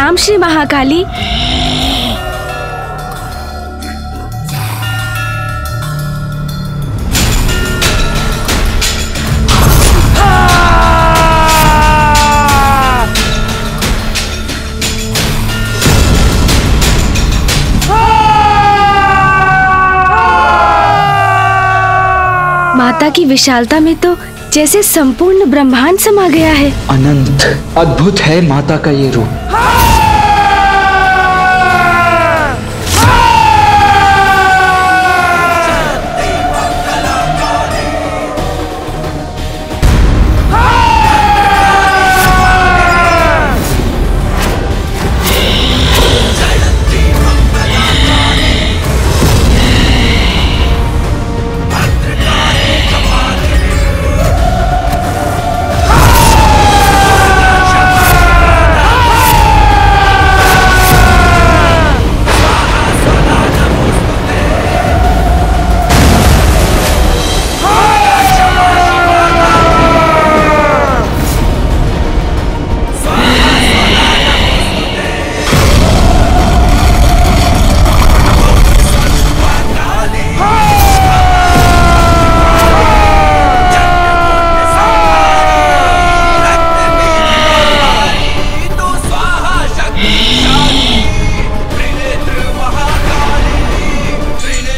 प्रणाम श्री महाकाली। माता की विशालता में तो जैसे संपूर्ण ब्रह्मांड समा गया है। अनंत अद्भुत है माता का ये रूप।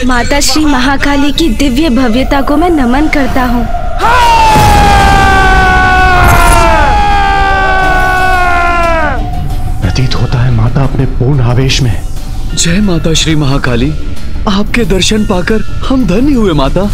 माता श्री महाकाली की दिव्य भव्यता को मैं नमन करता हूँ। प्रतीत होता है माता अपने पूर्ण आवेश में। जय माता श्री महाकाली, आपके दर्शन पाकर हम धन्य हुए माता।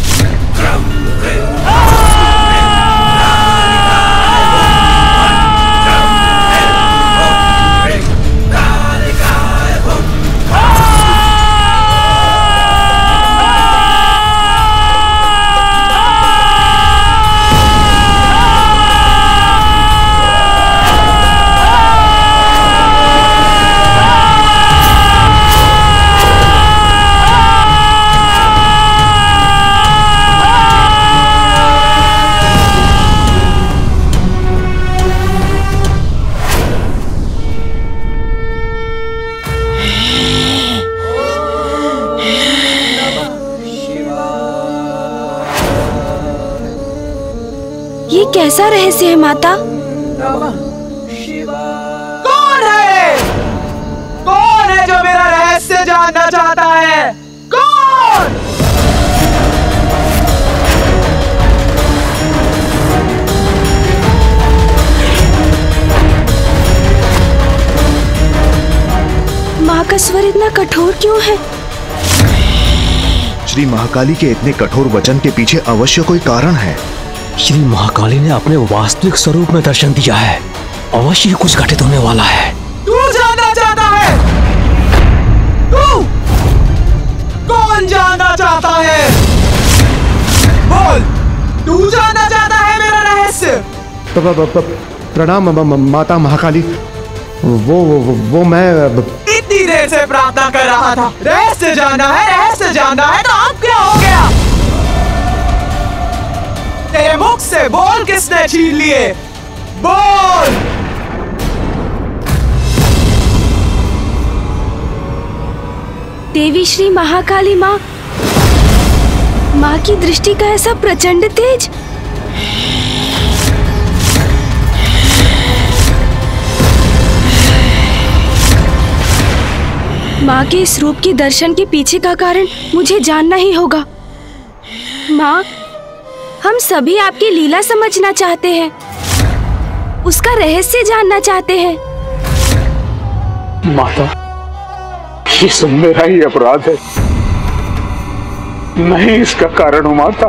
ये कैसा रहस्य है माता? कौन है? कौन है जो मेरा रहस्य जानना चाहता है? कौन? माँ का स्वर इतना कठोर क्यों है? श्री महाकाली के इतने कठोर वचन के पीछे अवश्य कोई कारण है। श्री महाकाली ने अपने वास्तविक स्वरूप में दर्शन दिया है। अवश्य कुछ घटित होने वाला है। तू जानना चाहता है? तू कौन जानना चाहता है? बोल, तू जानना चाहता है मेरा रहस्य? प्रणाम माता महाकाली। वो मैं इतनी देर से प्रार्थना कर रहा था। रहस्य जानना है, रहस्य जानना है, तो अब क्या हो गया? तेरे मुख से बोल किसने छीन लिए? बोल! देवी श्री महाकाली माँ की दृष्टि का ऐसा प्रचंड तेज। माँ के इस रूप के दर्शन के पीछे का कारण मुझे जानना ही होगा। माँ, हम सभी आपकी लीला समझना चाहते हैं, उसका रहस्य जानना चाहते हैं। माता, ये सब मेरा ही अपराध है। मैं ही इसका कारण हूँ माता।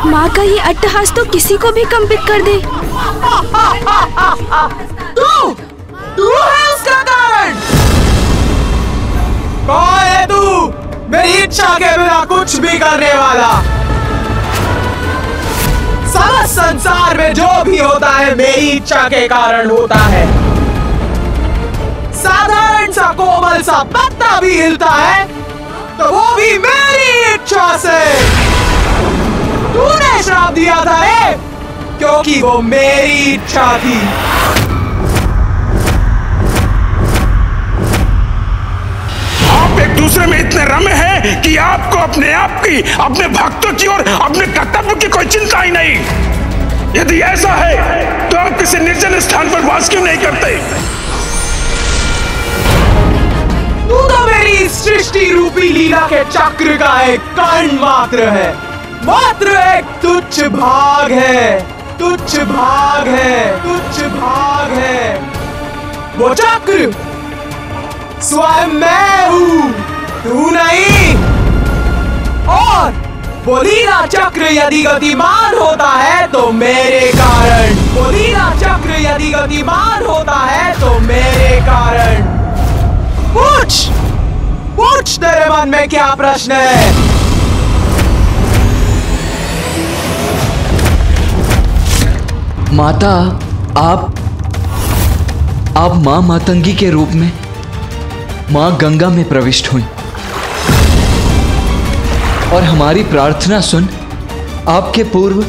माँ का ये अट्टहास तो किसी को भी कंपित कर दे। तू है उसका कारण। कौन है तू? मेरी इच्छा के बिना कुछ भी करने वाला। सारा संसार में जो भी होता है मेरी इच्छा के कारण होता है। साधारण सा कोमल सा पत्ता भी हिलता है तो वो भी मेरी इच्छा से। तूने श्राप दिया था रे, क्योंकि वो मेरी इच्छा थी। आप एक दूसरे में इतने रमे हैं कि आपको अपने आप की, अपने भक्तों की और अपने कर्तव्य की कोई चिंता ही नहीं। यदि ऐसा है तो आप किसी निर्जन स्थान पर वास क्यों नहीं करते? तू तो मेरी सृष्टि रूपी लीला के चक्र का एक कण मात्र है, मात्र एक तुच्छ भाग है, तुच्छ भाग है, तुच्छ भाग है। वो चक्र स्वयं मैं हूँ, तू नहीं। और वो लीला चक्र यदि गतिमान होता है तो मेरे कारण, वो लीला चक्र यदि गतिमान होता है तो मेरे कारण। पूछ, पूछ तेरे मन में क्या प्रश्न है? माता, आप मां मातंगी के रूप में मां गंगा में प्रविष्ट हुई और हमारी प्रार्थना सुन आपके पूर्व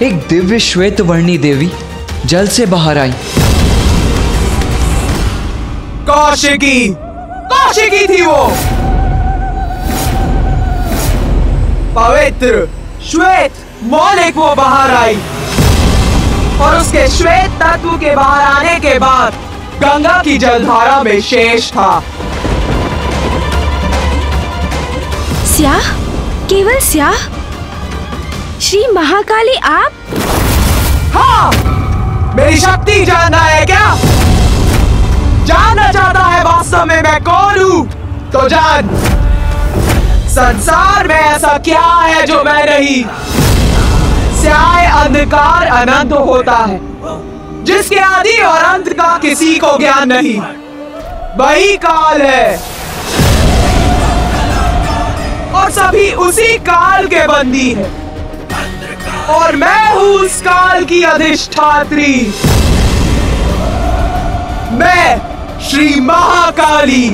एक दिव्य श्वेत वर्णी देवी जल से बाहर आई। कौशिकी, कौशिकी थी वो, पवित्र श्वेत मौलिक वो बाहर आई और उसके श्वेत तत्व के बाहर आने के बाद गंगा की जलधारा में शेष था। स्याह, केवल स्याह? श्री महाकाली आप? हाँ, मेरी शक्ति जानना है क्या? जानना चाहता है वास्तव में मैं कौन हूँ? तो जान, संसार में ऐसा क्या है जो मैं नहीं। स्याह अंधकार अनंत होता है, जिसके आदि और अंत का किसी को ज्ञान नहीं। वही काल है और सभी उसी काल के बंदी हैं। और मैं हूँ उस काल की अधिष्ठात्री। मैं श्री महाकाली।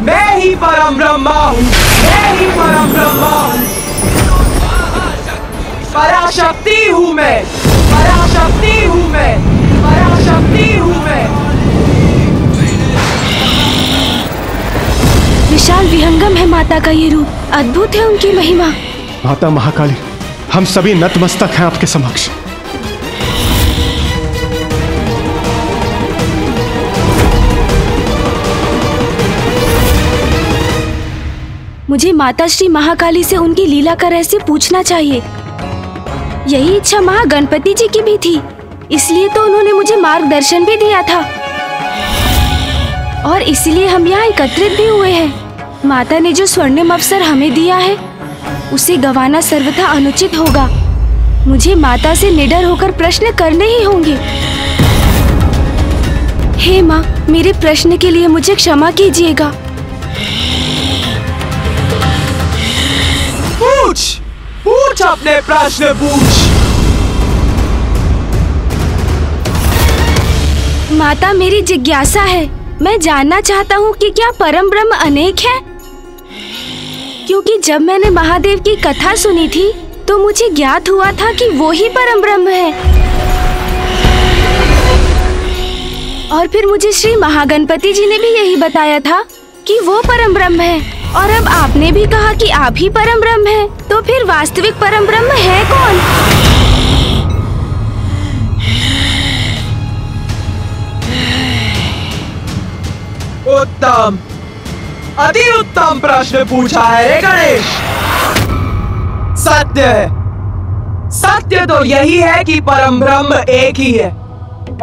मैं ही परम ब्रह्मा हूँ, मैं ही परम ब्रह्मा हूँ। पराशक्ति हूँ मैं, पराशक्ति हूँ मैं, पराशक्ति हूँ मैं। विशाल विहंगम है माता का ये रूप, अद्भुत है उनकी महिमा। माता महाकाली, हम सभी नतमस्तक हैं आपके समक्ष। मुझे माता श्री महाकाली से उनकी लीला का रहस्य पूछना चाहिए। यही इच्छा महागणपति जी की भी थी, इसलिए तो उन्होंने मुझे मार्गदर्शन भी दिया था और इसलिए हम यहाँ एकत्रित भी हुए हैं। माता ने जो स्वर्णिम अवसर हमें दिया है उसे गंवाना सर्वथा अनुचित होगा। मुझे माता से निडर होकर प्रश्न करने ही होंगे। हे माँ, मेरे प्रश्न के लिए मुझे क्षमा कीजिएगा। पूछ, पूछ अपने प्रश्न पूछ। माता, मेरी जिज्ञासा है, मैं जानना चाहता हूँ कि क्या परम ब्रह्म अनेक है? क्योंकि जब मैंने महादेव की कथा सुनी थी तो मुझे ज्ञात हुआ था कि वो ही परम ब्रह्म है। और फिर मुझे श्री महागणपति जी ने भी यही बताया था कि वो परम ब्रह्म है। और अब आपने भी कहा कि आप ही परम ब्रह्म हैं, तो फिर वास्तविक परम ब्रह्म है कौन? उत्तम, अति उत्तम प्रश्न पूछा है रे गणेश। सत्य है, सत्य तो यही है कि परम ब्रह्म एक ही है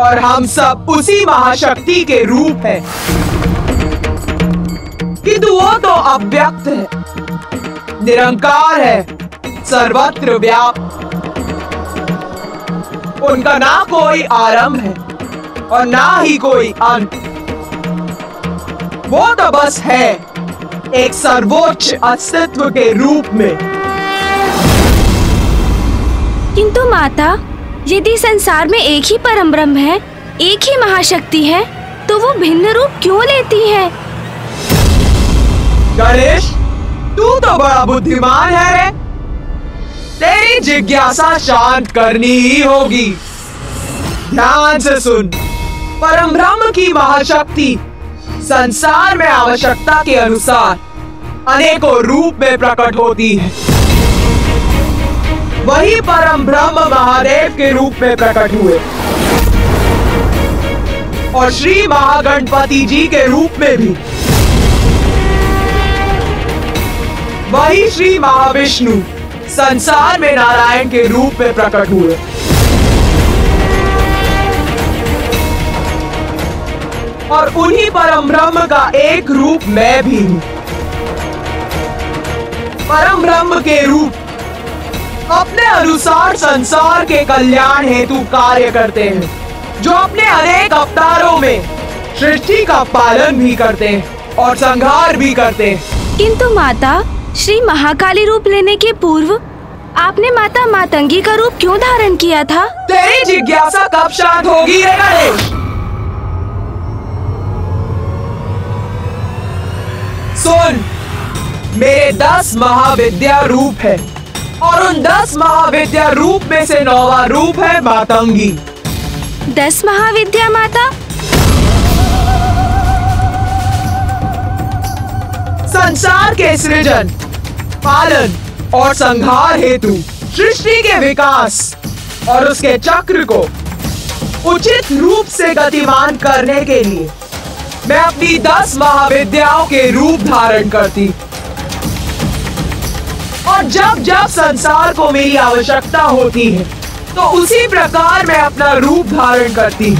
और हम सब उसी महाशक्ति के रूप हैं। किंतु वो तो अव्यक्त है, निरंकार है, सर्वत्र व्याप्त। उनका ना कोई आरंभ है और ना ही कोई अंत। वो तो बस है एक सर्वोच्च अस्तित्व के रूप में। किंतु माता, यदि संसार में एक ही परम ब्रह्म है, एक ही महाशक्ति है, तो वो भिन्न रूप क्यों लेती है? गणेश, तू तो बड़ा बुद्धिमान है रे। तेरी जिज्ञासा शांत करनी ही होगी। ध्यान से सुन। परम ब्रह्म की महाशक्ति संसार में आवश्यकता के अनुसार अनेकों रूप में प्रकट होती है। वही परम ब्रह्म महादेव के रूप में प्रकट हुए और श्री महागणपति जी के रूप में भी। वही श्री महाविष्णु संसार में नारायण के रूप में प्रकट हुए। और उन्हीं परम ब्रह्म का एक रूप मैं भी हूँ। परम ब्रह्म के रूप अपने अनुसार संसार के कल्याण हेतु कार्य करते हैं, जो अपने अनेक अवतारों में सृष्टि का पालन भी करते हैं और संहार भी करते हैं। किंतु माता, श्री महाकाली रूप लेने के पूर्व आपने माता मातंगी का रूप क्यों धारण किया था? तेरी जिज्ञासा कब शांत होगी रे गणेश? सुन, मेरे 10 महाविद्या रूप है और उन 10 महाविद्या रूप में से 9वां रूप है मातंगी। 10 महाविद्या माता? संसार के सृजन, पालन और संहार हेतु सृष्टि के विकास और उसके चक्र को उचित रूप से गतिमान करने के लिए मैं अपनी 10 महाविद्याओं के रूप धारण करती। और जब जब संसार को मेरी आवश्यकता होती है, तो उसी प्रकार मैं अपना रूप धारण करती।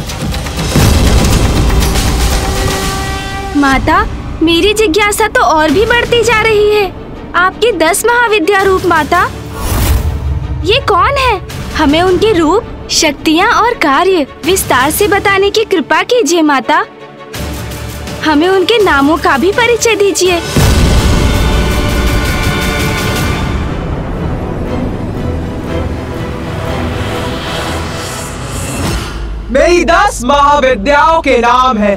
माता, मेरी जिज्ञासा तो और भी बढ़ती जा रही है। आपकी 10 महाविद्या रूप माता, ये कौन है? हमें उनके रूप, शक्तियाँ और कार्य विस्तार से बताने की कृपा कीजिए माता। हमें उनके नामों का भी परिचय दीजिए। मेरी 10 महाविद्याओं के नाम है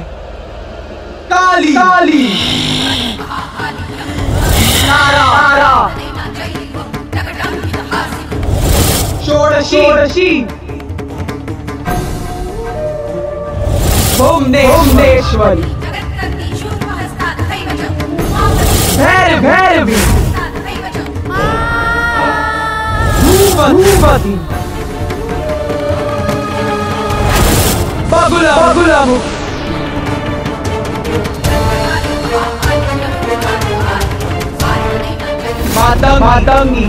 काली, काली, तारा, तारा, षोडशी, षोडशी, भुवनेश्वरी, भैरव, भैरवी, भूपति, बगुला, बगुला, मातंगी,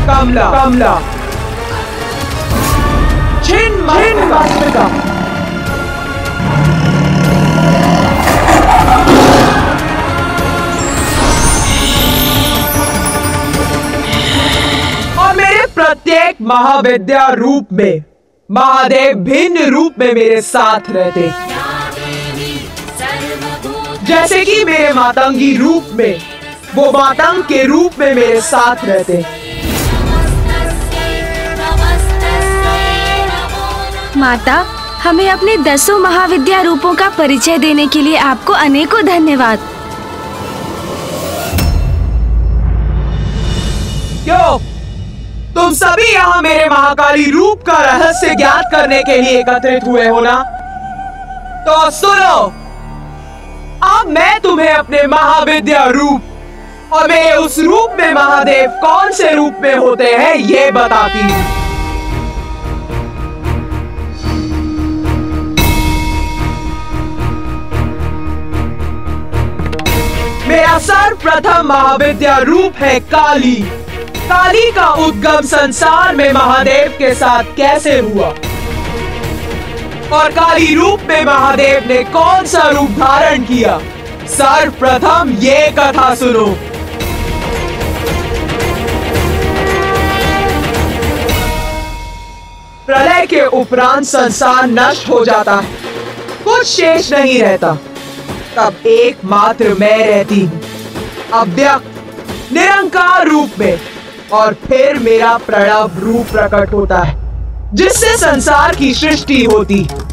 कमला, कमला, छिन्नमस्तिका, और मेरे प्रत्येक महाविद्या रूप में महादेव भिन्न रूप में मेरे साथ रहते। जैसे कि मेरे मातंगी रूप में वो मातंग के रूप में मेरे साथ रहते। माता, हमें अपने 10 महाविद्या रूपों का परिचय देने के लिए आपको अनेकों धन्यवाद। क्यों? तुम सभी यहाँ मेरे महाकाली रूप का रहस्य ज्ञात करने के लिए एकत्रित हुए हो ना? तो सुनो, अब मैं तुम्हें अपने महाविद्या रूप और मेरे उस रूप में महादेव कौन से रूप में होते हैं ये बताती हूँ। मेरा सर्वप्रथम महाविद्या रूप है काली। काली का उद्गम संसार में महादेव के साथ कैसे हुआ और काली रूप में महादेव ने कौन सा रूप धारण किया, सर्वप्रथम ये कथा सुनो। प्रलय के उपरांत संसार नष्ट हो जाता है, कुछ शेष नहीं रहता। तब एकमात्र मैं रहती हूँ, अव्यक्त निरंकार रूप में, और फिर मेरा प्रणव रूप प्रकट होता है, जिससे संसार की सृष्टि होती है।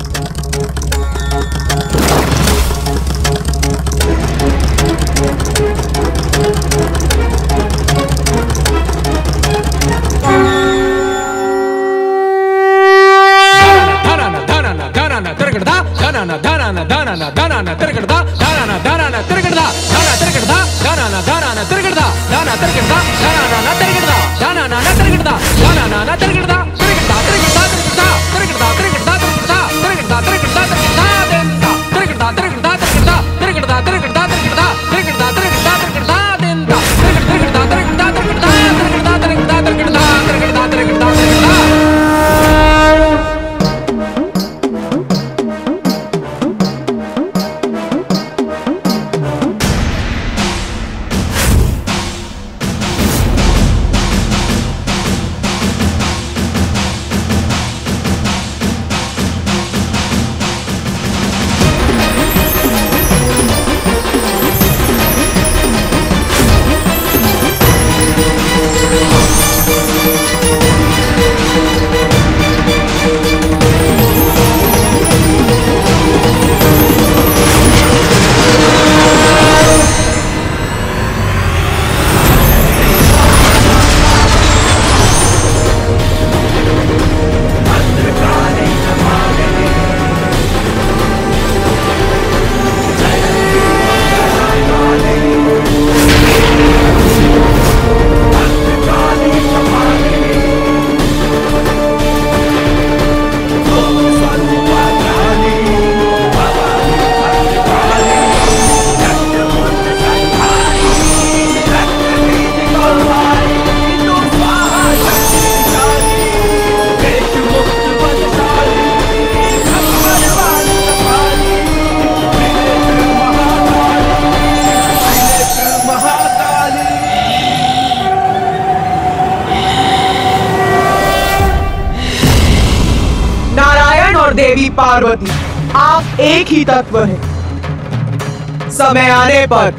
देवी पार्वती, आप एक ही तत्व हैं। समय आने पर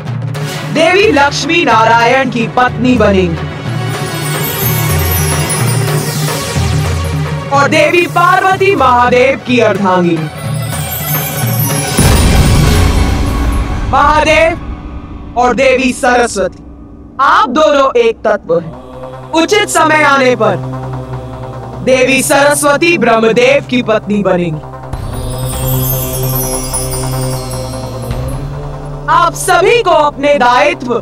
देवी लक्ष्मी नारायण की पत्नी बनेंगी और देवी पार्वती महादेव की अर्धांगिनी। महादेव और देवी सरस्वती, आप दोनों एक तत्व हैं। उचित समय आने पर देवी सरस्वती ब्रह्मदेव की पत्नी बनेंगी। आप सभी को अपने दायित्व,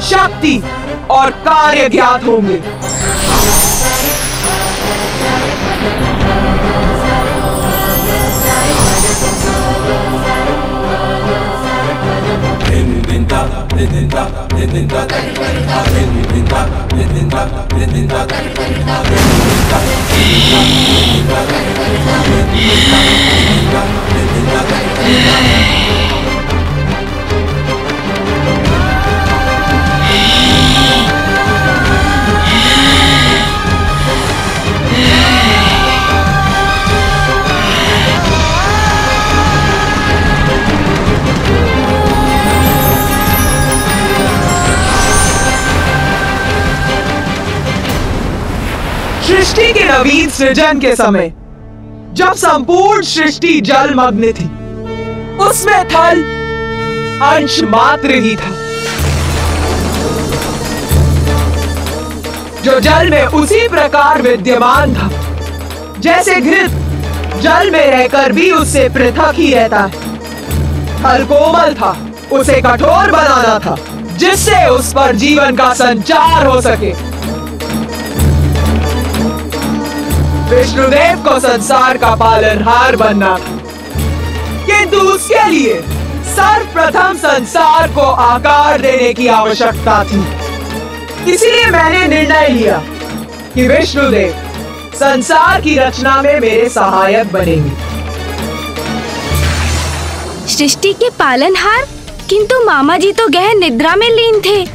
शक्ति और कार्य ज्ञात होंगे। सृष्टि के नवीन सृजन के समय जब संपूर्ण सृष्टि जलमग्न थी, उसमें थल अंश मात्र ही था। जो जल में उसी प्रकार विद्यमान था जैसे घृत जल में रहकर भी उससे पृथक ही रहता है। थल कोमल था, उसे कठोर बनाना था जिससे उस पर जीवन का संचार हो सके। विष्णुदेव को संसार का पालनहार बनना था, किंतु उसके लिए सर्वप्रथम संसार को आकार देने की आवश्यकता थी। इसीलिए मैंने निर्णय लिया कि विष्णुदेव संसार की रचना में मेरे सहायक बनेंगे। सृष्टि के पालनहार, किंतु मामा जी तो गहन निद्रा में लीन थे।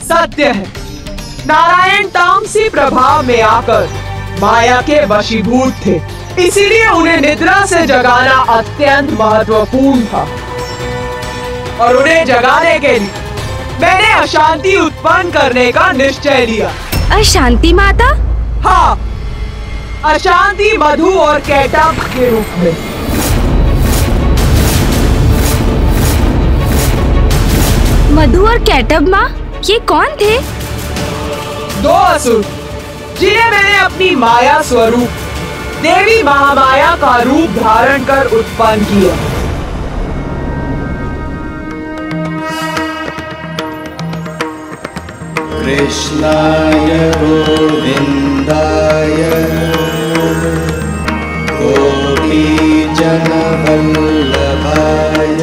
सत्य है, नारायण तामसी प्रभाव में आकर माया के वशीभूत थे, इसीलिए उन्हें निद्रा से जगाना अत्यंत महत्वपूर्ण था। और उन्हें जगाने के लिए मैंने अशांति उत्पन्न करने का निश्चय लिया। अशांति माता? हाँ, अशांति मधु और कैटब के रूप में। मधु और कैटब माँ, ये कौन थे? दो असुर जिन्हें मैंने अपनी माया स्वरूप देवी महामाया का रूप धारण कर उत्पन्न किया। कृष्णाय गोविंदाय गोपीजन वल्लभाय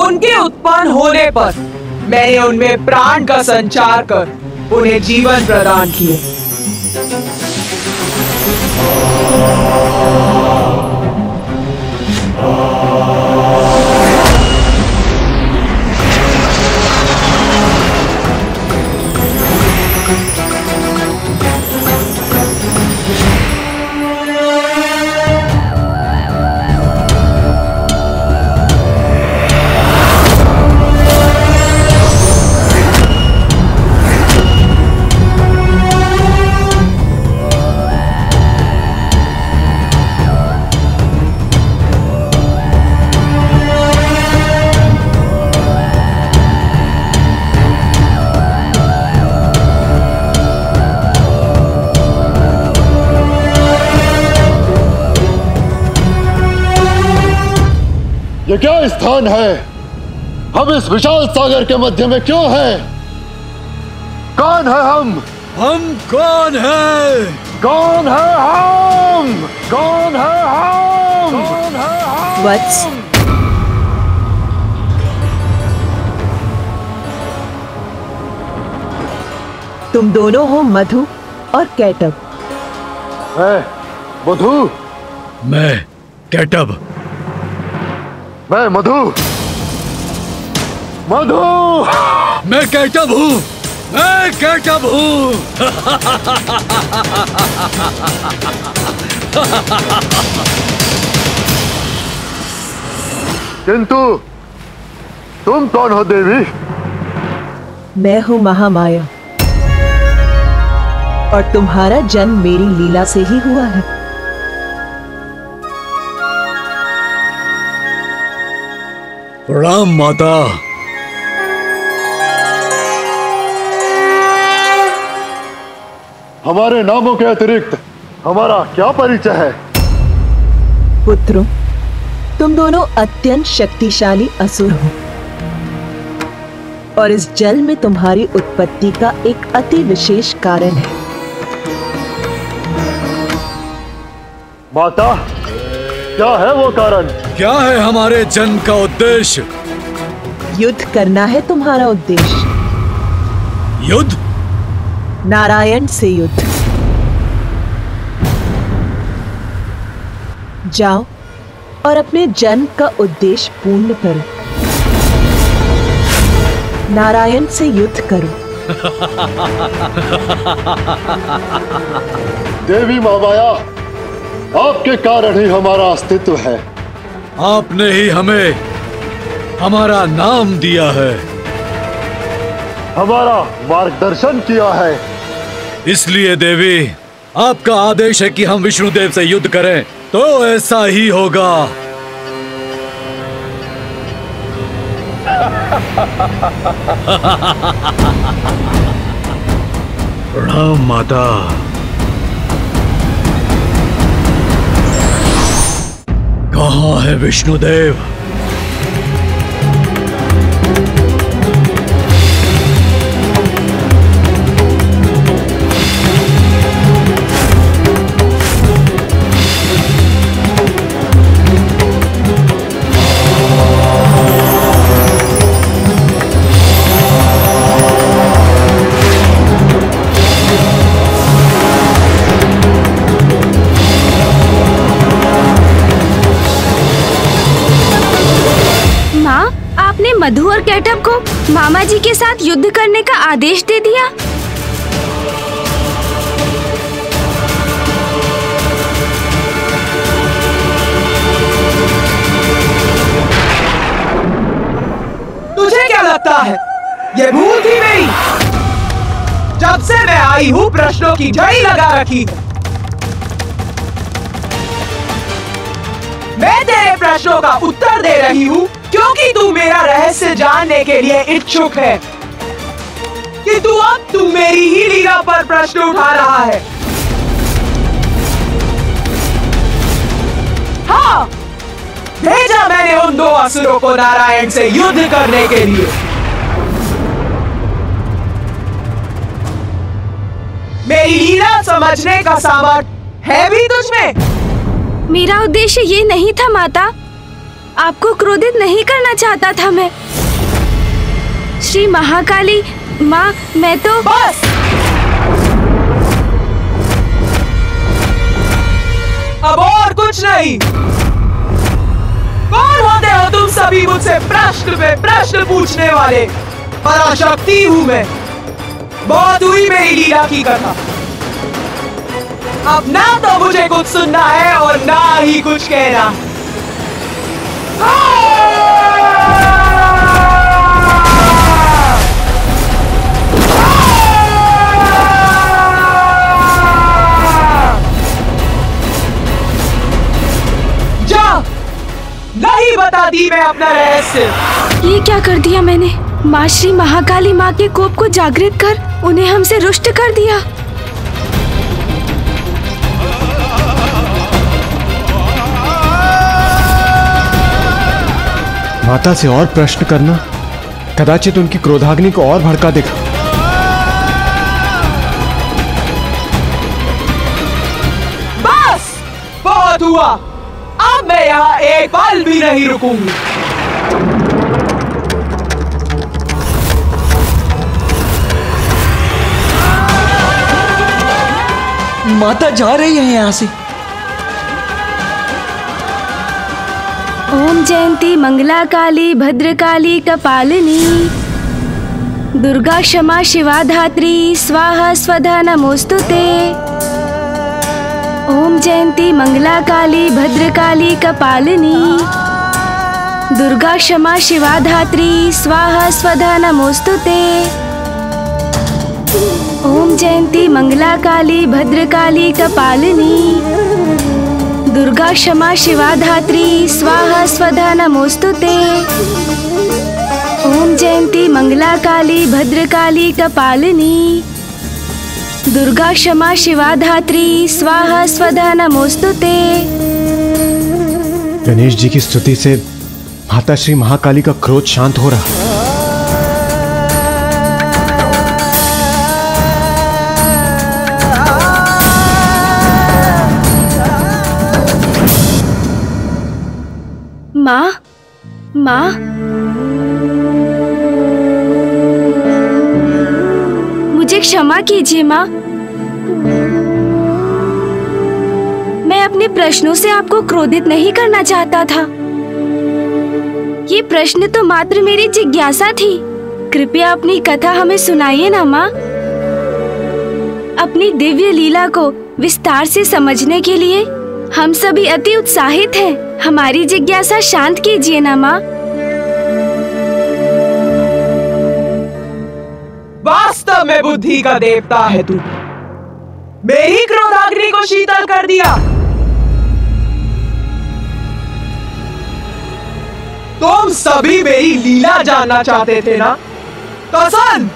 उनके उत्पन्न होने पर मैंने उनमें प्राण का संचार कर उन्हें जीवन प्रदान किया। ये क्या स्थान है? हम इस विशाल सागर के मध्य में क्यों हैं? कौन है हम? हम कौन है? कौन है हम? कौन है हम? कौन है हम? वत्स, तुम दोनों हो मधु और कैटब। मैं मधु। मैं कैटब। मैं मधु। मधु। मैं कैटब हूँ। मैं कैटब हूँ। किंतु तुम कौन हो देवी? मैं हूँ महामाया और तुम्हारा जन्म मेरी लीला से ही हुआ है। प्रणाम माता। हमारे नामों के अतिरिक्त हमारा क्या परिचय है? पुत्रों, तुम दोनों अत्यंत शक्तिशाली असुर हो। और इस जल में तुम्हारी उत्पत्ति का एक अति विशेष कारण है। माता, क्या है वो कारण? क्या है हमारे जन्म का उद्देश्य? युद्ध करना है तुम्हारा उद्देश्य। युद्ध? नारायण से युद्ध। जाओ और अपने जन्म का उद्देश्य पूर्ण करो। नारायण से युद्ध करो। देवी महामाया, आपके कारण ही हमारा अस्तित्व है। आपने ही हमें हमारा नाम दिया है, हमारा मार्गदर्शन किया है। इसलिए देवी, आपका आदेश है कि हम विष्णुदेव से युद्ध करें, तो ऐसा ही होगा। प्रणाम माता। कहाँ है विष्णुदेव? मधु और कैटअप को मामा जी के साथ युद्ध करने का आदेश दे दिया। तुझे क्या लगता है ये भूल थी मेरी? जब से मैं आई हूँ प्रश्नों की झड़ी लगा रखी है। मैं तेरे प्रश्नों का उत्तर दे रही हूँ क्योंकि तू मेरा रहस्य जानने के लिए इच्छुक है कि तू मेरी ही लीला पर प्रश्न उठा रहा है। हाँ, भेजा मैंने उन दो असुरों को नारायण से युद्ध करने के लिए। मेरी लीला समझने का सामर्थ्य है भी तुझमें? मेरा उद्देश्य ये नहीं था माता, आपको क्रोधित नहीं करना चाहता था मैं। श्री महाकाली माँ, मैं तो बस। अब और कुछ नहीं। कौन होते हो तुम सभी मुझसे प्रश्न पे प्रश्न पूछने वाले? पराशक्ति हूँ मैं। बहुत हुई मेरी लीला की कथा। अब ना तो मुझे कुछ सुनना है और ना ही कुछ कहना। जा, नहीं बताती मैं अपना रहस्य। ये क्या कर दिया मैंने? माँ श्री महाकाली माँ के कोप को जागृत कर उन्हें हमसे रुष्ट कर दिया। माता से और प्रश्न करना कदाचित उनकी क्रोधाग्नि को और भड़का देगा। बस, बहुत हुआ। अब मैं यहाँ एक पल भी नहीं रुकूंगी। माता जा रही है यहाँ से। ओम जयंती मंगला काली भद्रकाली कपालिनी दुर्गा क्षमा शिवा धात्री स्वाहा स्वधा नमोस्तुते। ओम जयंती मंगला काली भद्रकाली कपालिनी दुर्गा क्षमा शिवा धात्री स्वाहा स्वधा नमोस्तुते। ओम जयंती मंगला काली भद्रकाली कपालिनी दुर्गा क्षमा शिवा धात्री स्वाहा स्वधा नमोस्तुते। ओम जयंती मंगला काली भद्रकाली कपालिनी दुर्गा क्षमा शिवा धात्री स्वाहा स्वधा नमोस्तुते। गणेश जी की स्तुति से माता श्री महाकाली का क्रोध शांत हो रहा। माँ, माँ, मुझे क्षमा कीजिए माँ। मैं अपने प्रश्नों से आपको क्रोधित नहीं करना चाहता था। ये प्रश्न तो मात्र मेरी जिज्ञासा थी। कृपया अपनी कथा हमें सुनाइए ना माँ। अपनी दिव्य लीला को विस्तार से समझने के लिए हम सभी अति उत्साहित हैं। हमारी जिज्ञासा शांत कीजिए ना माँ। वास्तव में बुद्धि का देवता है तू। मेरी क्रोधाग्नि को शीतल कर दिया। तुम सभी मेरी लीला जानना चाहते थे ना? तो सुन,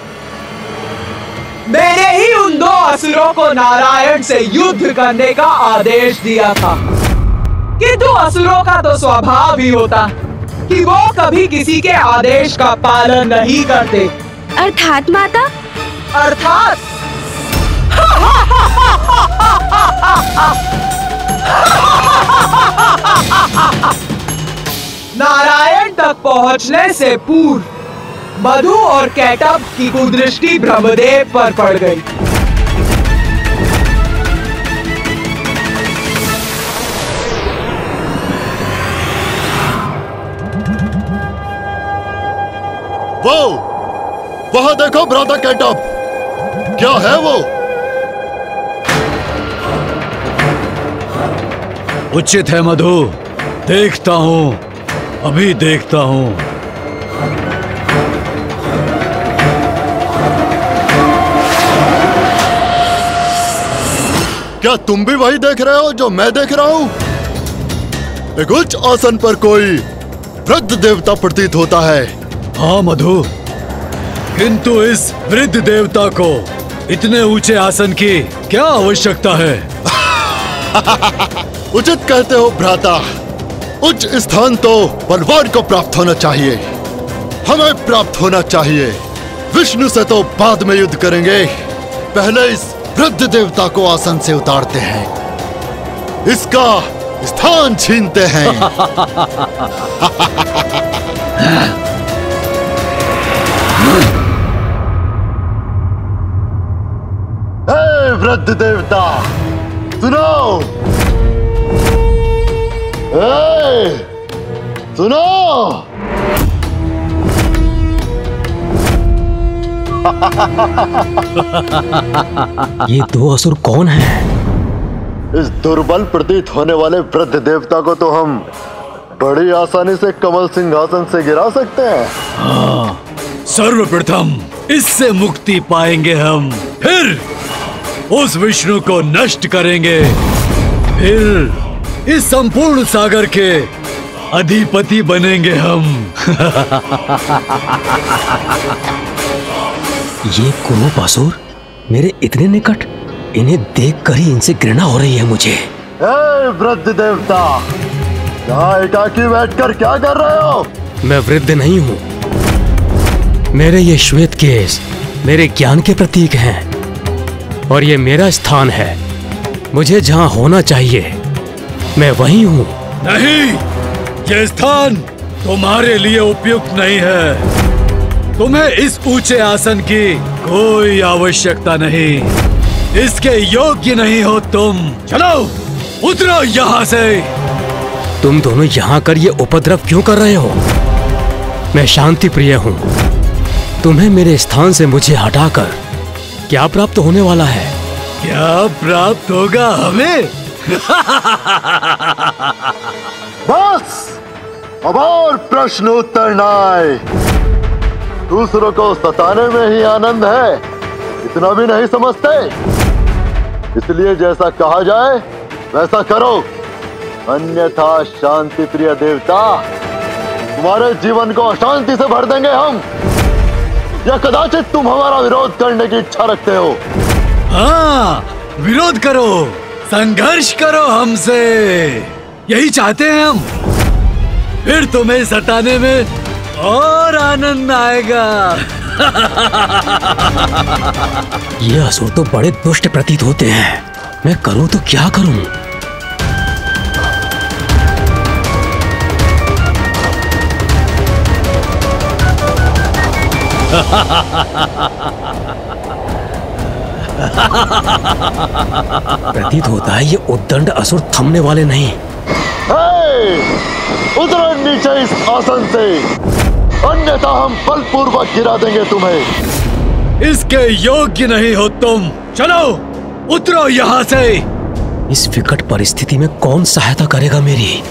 मैंने ही उन दो असुरों को नारायण से युद्ध करने का आदेश दिया था। किंतु असुरों का तो स्वभाव ही होता कि वो कभी किसी के आदेश का पालन नहीं करते। अर्थात माता? अर्थात नारायण तक पहुंचने से पूर्व मधु और कैटब की कुदृष्टि ब्रह्मदेव पर पड़ गई। वहां देखो भ्राता कैटब, क्या है वो? उचित है मधु, देखता हूं, अभी देखता हूं। क्या तुम भी वही देख रहे हो जो मैं देख रहा हूं? एक उच्च आसन पर कोई वृद्ध देवता प्रतीत होता है। हाँ मधु, किंतु इस वृद्ध देवता को इतने ऊंचे आसन की क्या आवश्यकता है? उचित कहते हो भ्राता। उच्च स्थान तो बलवान को प्राप्त होना चाहिए, हमें प्राप्त होना चाहिए। विष्णु से तो बाद में युद्ध करेंगे, पहले इस वृद्ध देवता को आसन से उतारते हैं, इसका स्थान छीनते हैं। हे वृद्ध देवता, सुनो, सुनो। ये दो असुर कौन हैं? इस दुर्बल प्रतीत होने वाले वृद्ध देवता को तो हम बड़ी आसानी से कमल सिंहासन से गिरा सकते हैं। हाँ, सर्वप्रथम इससे मुक्ति पाएंगे हम, फिर उस विष्णु को नष्ट करेंगे, फिर इस संपूर्ण सागर के अधिपति बनेंगे हम। ये कुरूप असुर मेरे इतने निकट, इन्हें देखकर ही इनसे घृणा हो रही है मुझे। हे वृद्ध देवता, यहाँ एकाकी बैठकर क्या कर रहे हो? मैं वृद्ध नहीं हूँ, मेरे ये श्वेत केश मेरे ज्ञान के प्रतीक हैं और ये मेरा स्थान है। मुझे जहाँ होना चाहिए मैं वहीं हूँ। नहीं, ये स्थान तुम्हारे लिए उपयुक्त नहीं है। तुम्हें इस ऊंचे आसन की कोई आवश्यकता नहीं, इसके योग्य नहीं हो तुम। चलो उतरो यहाँ से। तुम दोनों यहाँ कर ये उपद्रव क्यों कर रहे हो? मैं शांति प्रिय हूँ। तुम्हें मेरे स्थान से मुझे हटाकर क्या प्राप्त होने वाला है? क्या प्राप्त होगा हमें? बस अब और प्रश्न उत्तर न आए। दूसरों को सताने में ही आनंद है, इतना भी नहीं समझते। इसलिए जैसा कहा जाए वैसा करो, अन्यथा शांति प्रिय देवता तुम्हारे जीवन को अशांति से भर देंगे हम, या कदाचित तुम हमारा विरोध करने की इच्छा रखते हो। हाँ, विरोध करो, संघर्ष करो हमसे, यही चाहते हैं हम। फिर तुम्हें सताने में और आनंद आएगा। ये असुर तो बड़े दुष्ट प्रतीत होते हैं, मैं करूं तो क्या करूं? प्रतीत होता है ये उद्दंड असुर थमने वाले नहीं। उतरो नीचे इस आसन से, अन्यथा हम बलपूर्वक गिरा देंगे तुम्हें। इसके योग्य नहीं हो तुम। चलो उतरो यहाँ से। इस विकट परिस्थिति में कौन सहायता करेगा मेरी?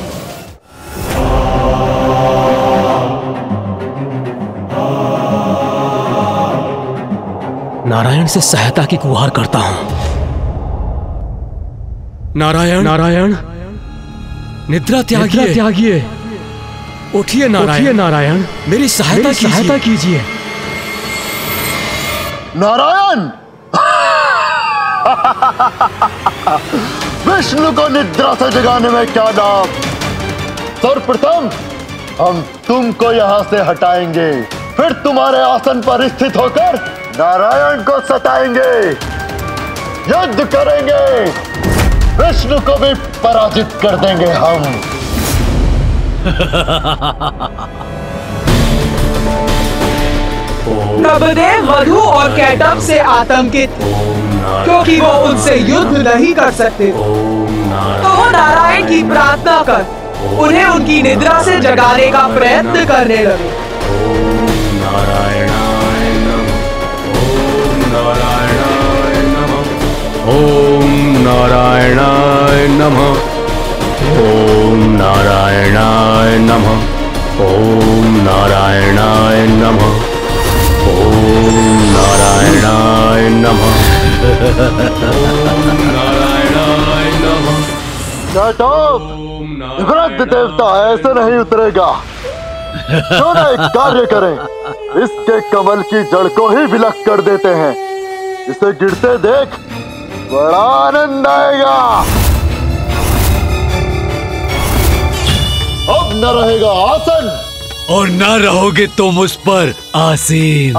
नारायण से सहायता की गुहार करता हूं। नारायण, नारायण, निद्रा त्यागिए, उठिए नारायण, नारायण, मेरी सहायता कीजिए। नारायण, विष्णु को निद्रा से जगाने में क्या नाम। सर्वप्रथम हम तुमको यहाँ से हटाएंगे, फिर तुम्हारे आसन पर स्थित होकर नारायण को सताएंगे, युद्ध करेंगे, विष्णु को भी पराजित कर देंगे हम। प्रभुदेव वधु और कैटब से आतंकित, क्योंकि वो उनसे युद्ध नहीं कर सकते, तो वो नारायण की प्रार्थना कर उन्हें उनकी निद्रा से जगाने का प्रयत्न करने लगे। ओम नारायणाय नमः, ओम नारायणाय नमः, ओम नारायणाय नमः, ओम नारायणाय नमः, ओम नारायणाय नमः। कैटब, वृद्ध देवता ऐसे नहीं उतरेगा। क्यों ना एक कार्य करें, इसके कमल की जड़ को ही विलक कर देते हैं। इसे गिरते देख बड़ा आनंद आएगा। अब न रहेगा आसन और न रहोगे तुम उस पर आसीन।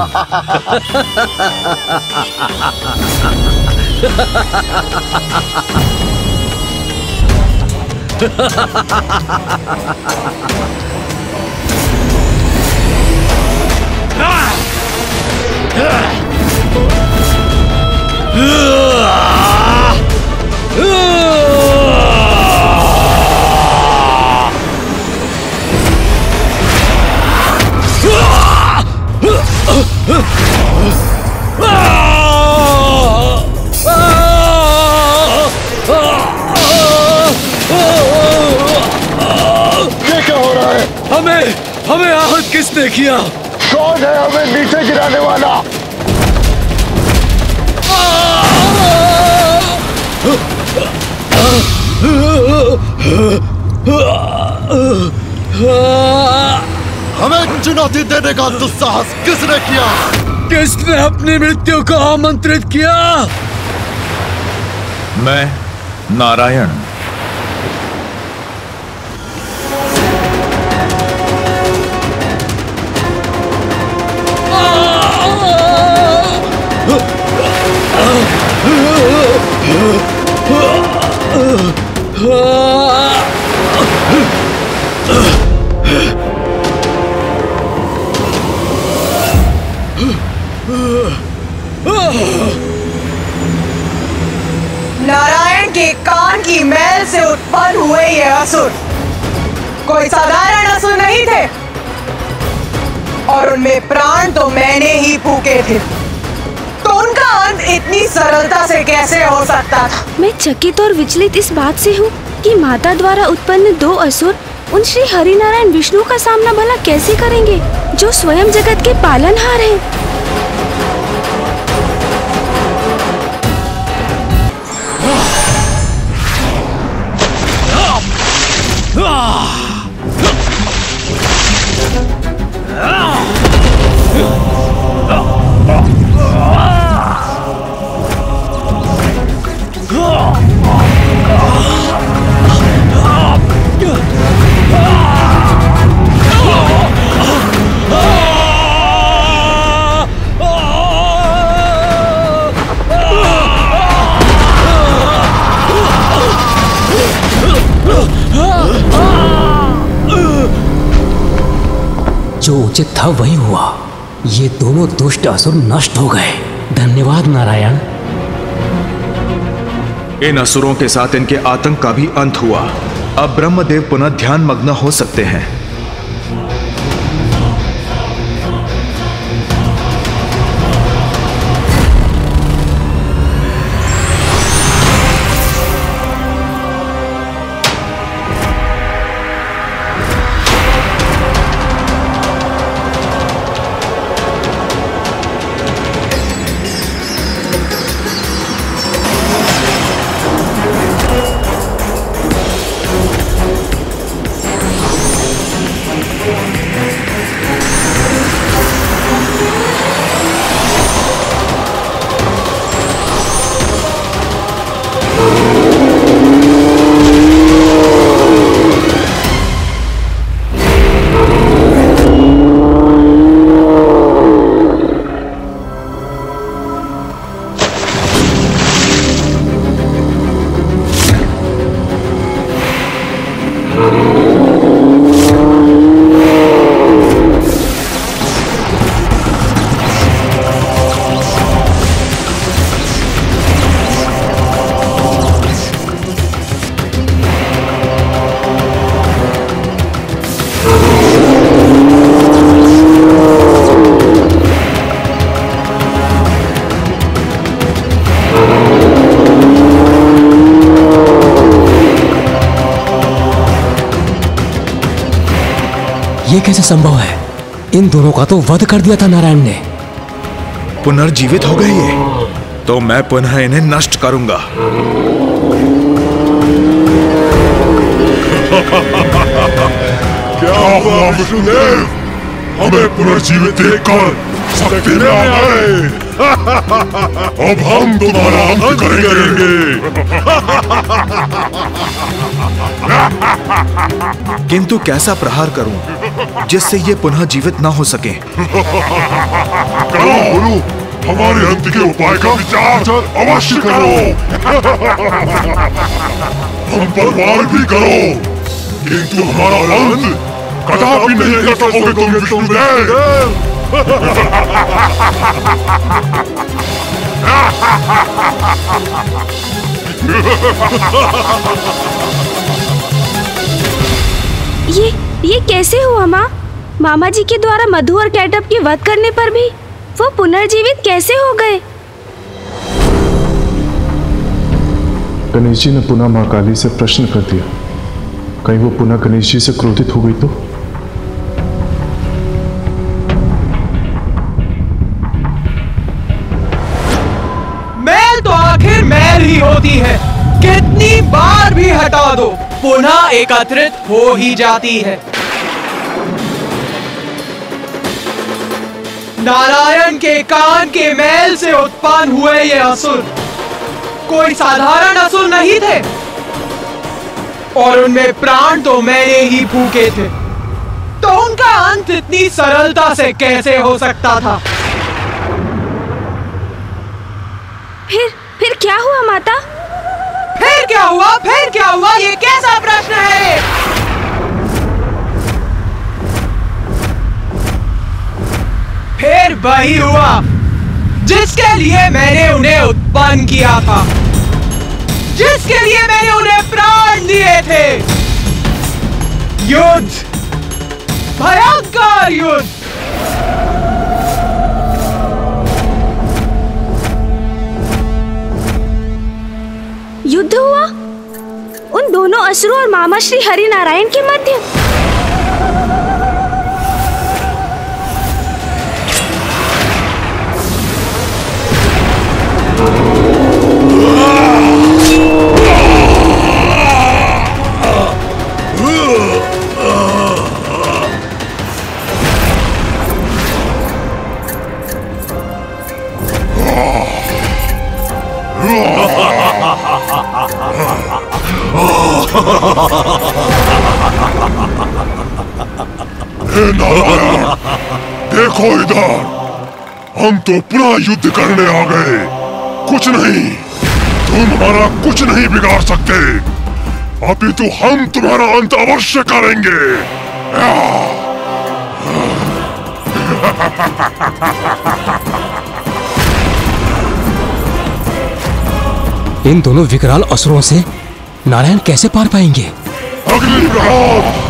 ये क्या हो रहा है? हमें आहत किसने किया? कौन है हमें नीचे गिराने वाला? हमें चुनौती देने का दुस्साहस किसने किया? किसने अपनी मृत्यु को आमंत्रित किया? मैं नारायण। नारायण के कान की मैल से उत्पन्न हुए ये असुर कोई साधारण असुर नहीं थे, और उनमें प्राण तो मैंने ही फूके थे, तो उनका अंत इतनी सरलता से कैसे हो सकता था? मैं चकित और विचलित इस बात से हूँ कि माता द्वारा उत्पन्न दो असुर उन श्री हरिनारायण विष्णु का सामना भला कैसे करेंगे, जो स्वयं जगत के पालनहार हैं। जो उचित था वही हुआ। ये दोनों दुष्ट असुर नष्ट हो गए। धन्यवाद नारायण। इन असुरों के साथ इनके आतंक का भी अंत हुआ। अब ब्रह्मदेव पुनः ध्यान मग्न हो सकते हैं। ये कैसे संभव है? इन दोनों का तो वध कर दिया था नारायण ने। पुनर्जीवित हो गए ये, तो मैं पुनः इन्हें नष्ट करूंगा। क्या हुआ विष्णुदेव? हमें पुनर्जीवित देखकर शक्ति में आ गए। अब हम तुम्हारा अंत करेंगे। किंतु कैसा प्रहार करूं जिससे ये पुनः जीवित ना हो सके? करो गुरु, हमारे अंत के उपाय का विचार अवश्य करो। हम पर वार भी करो, किंतु हमारा अंत कदापि नहीं कर सकोगे तुम विष्णुदेव। ये कैसे हुआ माँ? मामा जी के द्वारा मधु और कैटअप के वध करने पर भी वो पुनर्जीवित कैसे हो गए? गणेश जी ने पुनः माँ काली से प्रश्न कर दिया, कहीं वो पुनः गणेश जी से क्रोधित हो गई तो? मैल तो आखिर मैल ही होती है, कितनी बार भी हटा दो पुनः एकत्रित हो ही जाती है। नारायण के कान के मैल से उत्पन्न हुए ये असुर कोई साधारण असुर नहीं थे, और उनमें प्राण तो मैंने ही फूके थे, तो उनका अंत इतनी सरलता से कैसे हो सकता था? फिर क्या हुआ माता? फिर क्या हुआ? फिर क्या हुआ? ये कैसा प्रश्न है? फिर वही हुआ जिसके लिए मैंने उन्हें उत्पन्न किया था, जिसके लिए मैंने उन्हें प्राण दिए थे। युद्ध, भयंकर युद्ध। युद्ध हुआ उन दोनों असुरों और मामा श्री हरि नारायण के मध्य। देखो इधर, हम तो पुनः युद्ध करने आ गए। कुछ नहीं, तुम हमारा कुछ नहीं बिगाड़ सकते। अभी तो हम तुम्हारा अंत अवश्य करेंगे। इन दोनों विकराल असुरों से नारायण कैसे पार पाएंगे? अग्नि प्रहार!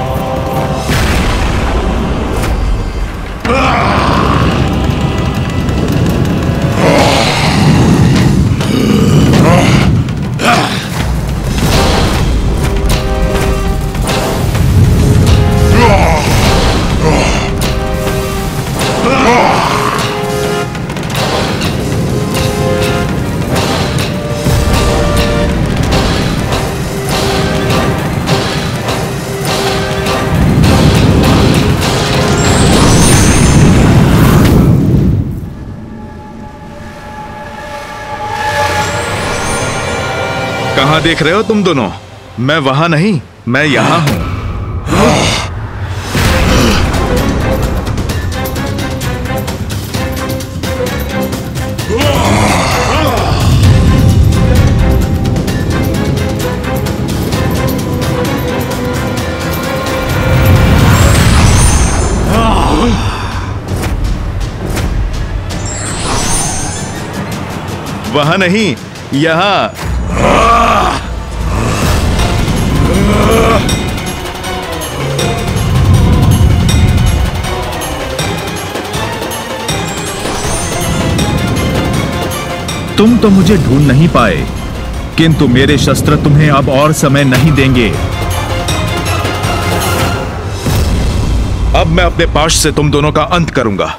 कहाँ देख रहे हो तुम दोनों? मैं वहां नहीं, मैं यहां हूं। वहां नहीं, यहां। तुम तो मुझे ढूंढ नहीं पाए, किंतु मेरे शस्त्र तुम्हें अब और समय नहीं देंगे। अब मैं अपने पाश से तुम दोनों का अंत करूंगा।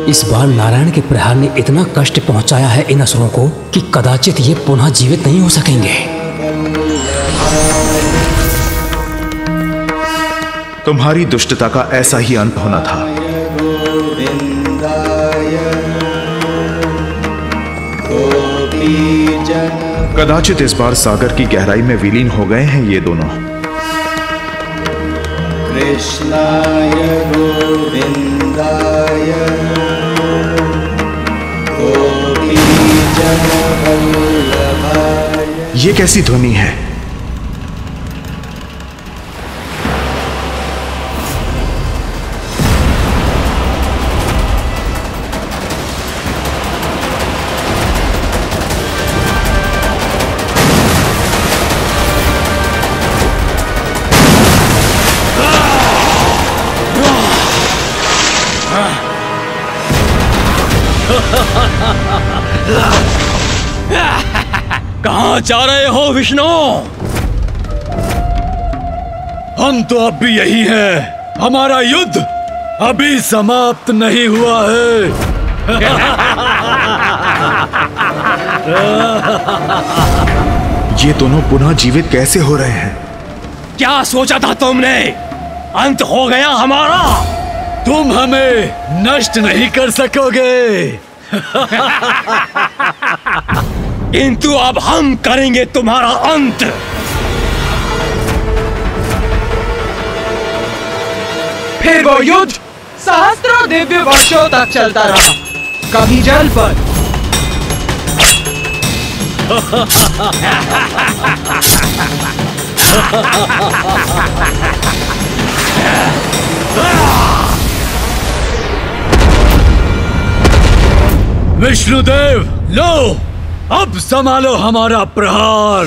इस बार नारायण के प्रहार ने इतना कष्ट पहुंचाया है इन असुरों को कि कदाचित ये पुनः जीवित नहीं हो सकेंगे। तुम्हारी दुष्टता का ऐसा ही अंत होना था। कदाचित इस बार सागर की गहराई में विलीन हो गए हैं ये दोनों। कृष्णाय गोविंदाय गोपीजन वल्लभाय। ये कैसी ध्वनि है? कहां जा रहे हो विष्णु? हम तो अब भी यही हैं। हमारा युद्ध अभी समाप्त नहीं हुआ है। ये दोनों पुनः जीवित कैसे हो रहे हैं? क्या सोचा था तुमने? अंत हो गया हमारा। तुम हमें नष्ट नहीं कर सकोगे। किंतु अब हम करेंगे तुम्हारा अंत। फिर वो युद्ध सहस्त्रों दिव्य वर्षों तक चलता रहा, कभी जल पर विष्णुदेव, लो अब संभालो हमारा प्रहार।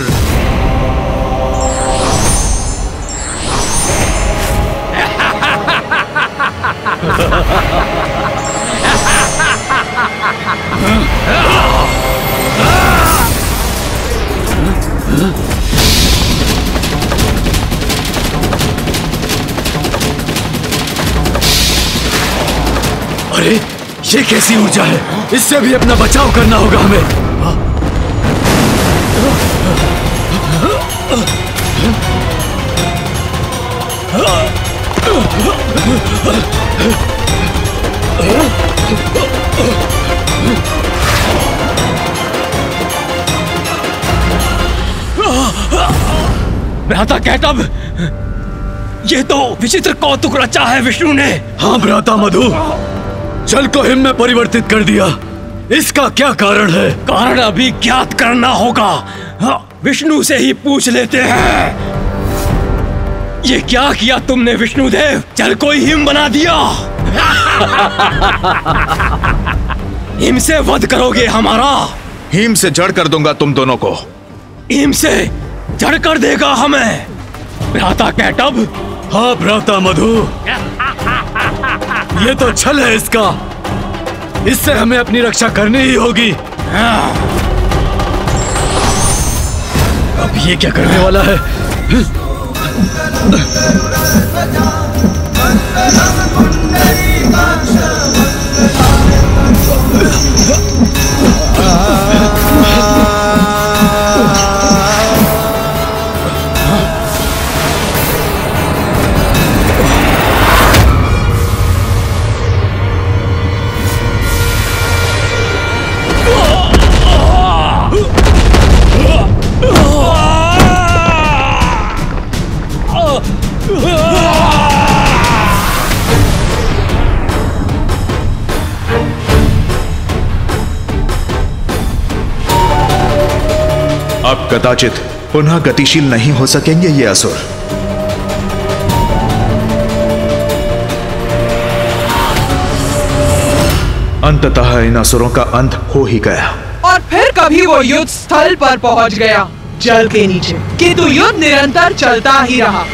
अरे ये कैसी ऊर्जा है? इससे भी अपना बचाव करना होगा हमें। भ्राता कैटब, ये तो विचित्र कौतुक रचा है विष्णु ने। हाँ भ्राता मधु, जल को हिम में परिवर्तित कर दिया। इसका क्या कारण है? कारण अभी ज्ञात करना होगा। विष्णु से ही पूछ लेते हैं। ये क्या किया तुमने विष्णुदेव? जल को ही हिम बना दिया। हिम से वध करोगे हमारा? हिम से जड़ कर दूंगा तुम दोनों को। हिम से जड़ कर देगा हमें भ्राता कैटब? हाँ भ्राता मधु, ये तो छल है इसका। इससे हमें अपनी रक्षा करनी ही होगी। अब ये क्या करने वाला है? अब कदाचित पुनः गतिशील नहीं हो सकेंगे ये असुर। अंततः इन असुरों का अंत हो ही गया। और फिर कभी वो युद्ध स्थल पर पहुंच गया, जल के नीचे, किंतु युद्ध निरंतर चलता ही रहा।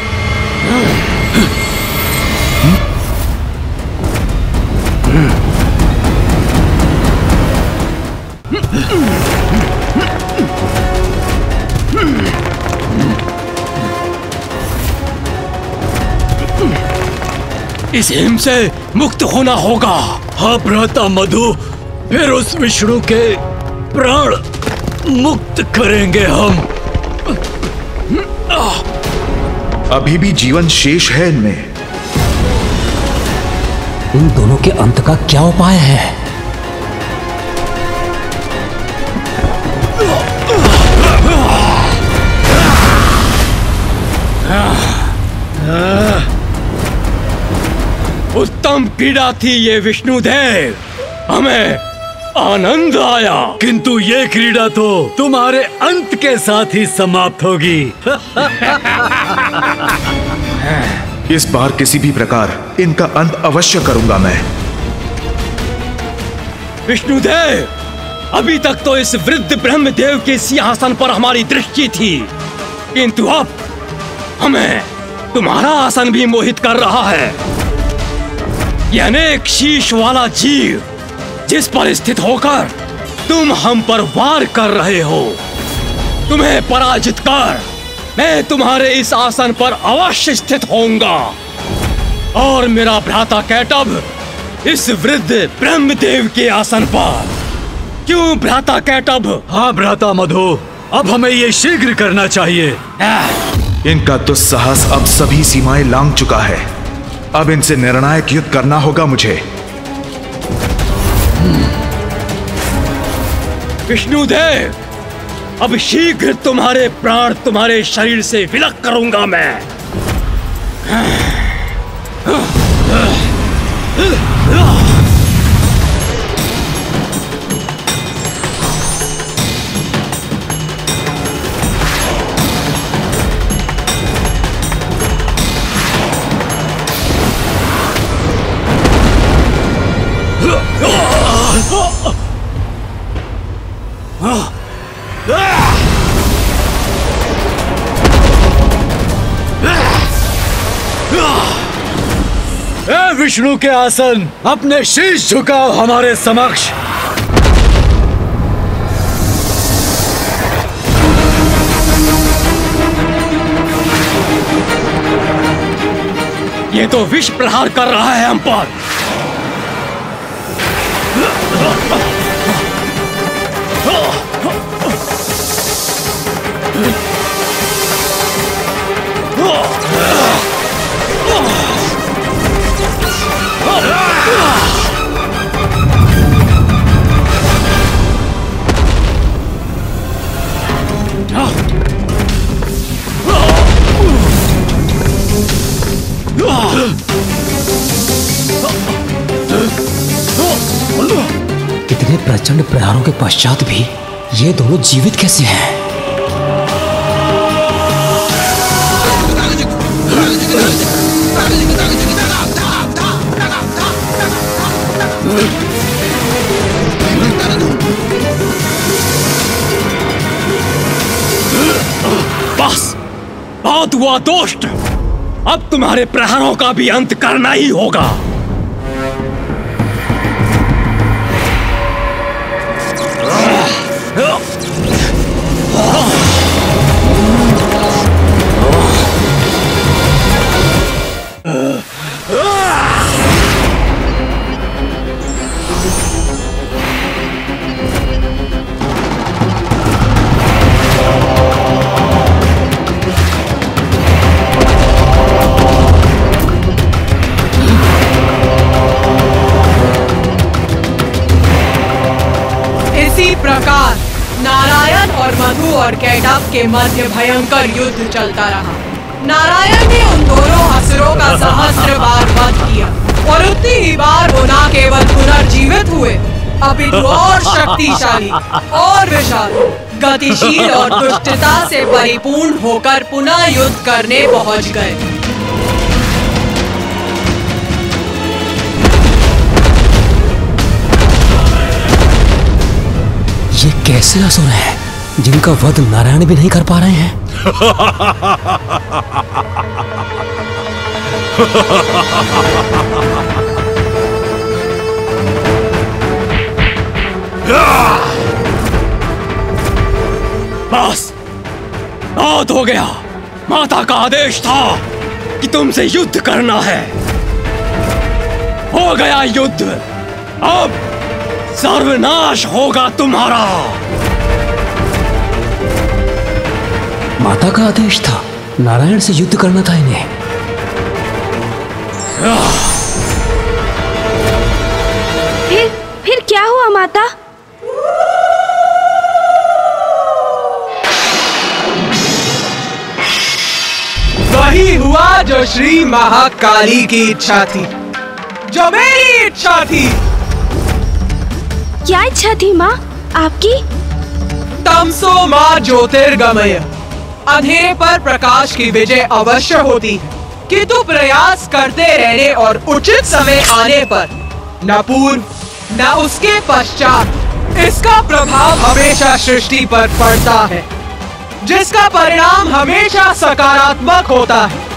इस हिम से मुक्त होना होगा। हाँ भ्राता मधु, फिर उस विष्णु के प्राण मुक्त करेंगे हम। अभी भी जीवन शेष है इनमें। उन दोनों के अंत का क्या उपाय है? उत्तम पीड़ा थी ये विष्णुदेव, हमें आनंद आया। किंतु ये क्रीड़ा तो तुम्हारे अंत के साथ ही समाप्त होगी। इस बार किसी भी प्रकार इनका अंत अवश्य करूंगा मैं। विष्णुदेव, अभी तक तो इस वृद्ध ब्रह्मदेव के सिंहासन पर हमारी दृष्टि थी, किंतु अब हमें तुम्हारा आसन भी मोहित कर रहा है। ये अनेक शीश वाला जीव जिस पर स्थित होकर तुम हम पर वार कर रहे हो, तुम्हें पराजित कर मैं तुम्हारे इस आसन पर अवश्य स्थित होऊंगा। और मेरा भ्राता कैटब इस वृद्ध ब्रह्मदेव के आसन पर। क्यों भ्राता कैटब? हाँ भ्राता मधु, अब हमें ये शीघ्र करना चाहिए। इनका दुस्साहस अब सभी सीमाएं लांघ चुका है। अब इनसे निर्णायक युद्ध करना होगा मुझे। विष्णुदेव, अब शीघ्र तुम्हारे प्राण तुम्हारे शरीर से विलग करूंगा मैं। विष्णु के आसन, अपने शीश झुकाओ हमारे समक्ष। ये तो विष प्रहार कर रहा है हम पर। इतने प्रचंड प्रहारों के पश्चात भी ये दोनों जीवित कैसे हैं? बस बहुत हुआ दोस्त, अब तुम्हारे प्रहारों का भी अंत करना ही होगा। प्रकार नारायण और मधु और कैटअप के मध्य भयंकर युद्ध चलता रहा। नारायण ने उन दोनों असुरों का सहस्त्र बार वध किया और उतनी ही बार वो न केवल पुनर्जीवित हुए अपितु और शक्तिशाली और विशाल, गतिशील और दुष्टता से परिपूर्ण होकर पुनः युद्ध करने पहुंच गए। ये कैसे असुर हैं जिनका वध नारायण भी नहीं कर पा रहे हैं? बस बहुत हो गया। माता का आदेश था कि तुमसे युद्ध करना है। हो गया युद्ध, अब सर्वनाश होगा तुम्हारा। माता का आदेश था, नारायण से युद्ध करना था इन्हें। फिर क्या हुआ माता? वही हुआ जो श्री महाकाली की इच्छा थी, जो मेरी इच्छा थी। क्या इच्छा थी माँ आपकी? तमसो माँ ज्योतिर्गमय, अंधेरे पर प्रकाश की विजय अवश्य होती है, किंतु प्रयास करते रहने और उचित समय आने पर न पूर्व न उसके पश्चात इसका प्रभाव हमेशा सृष्टि पर पड़ता है, जिसका परिणाम हमेशा सकारात्मक होता है।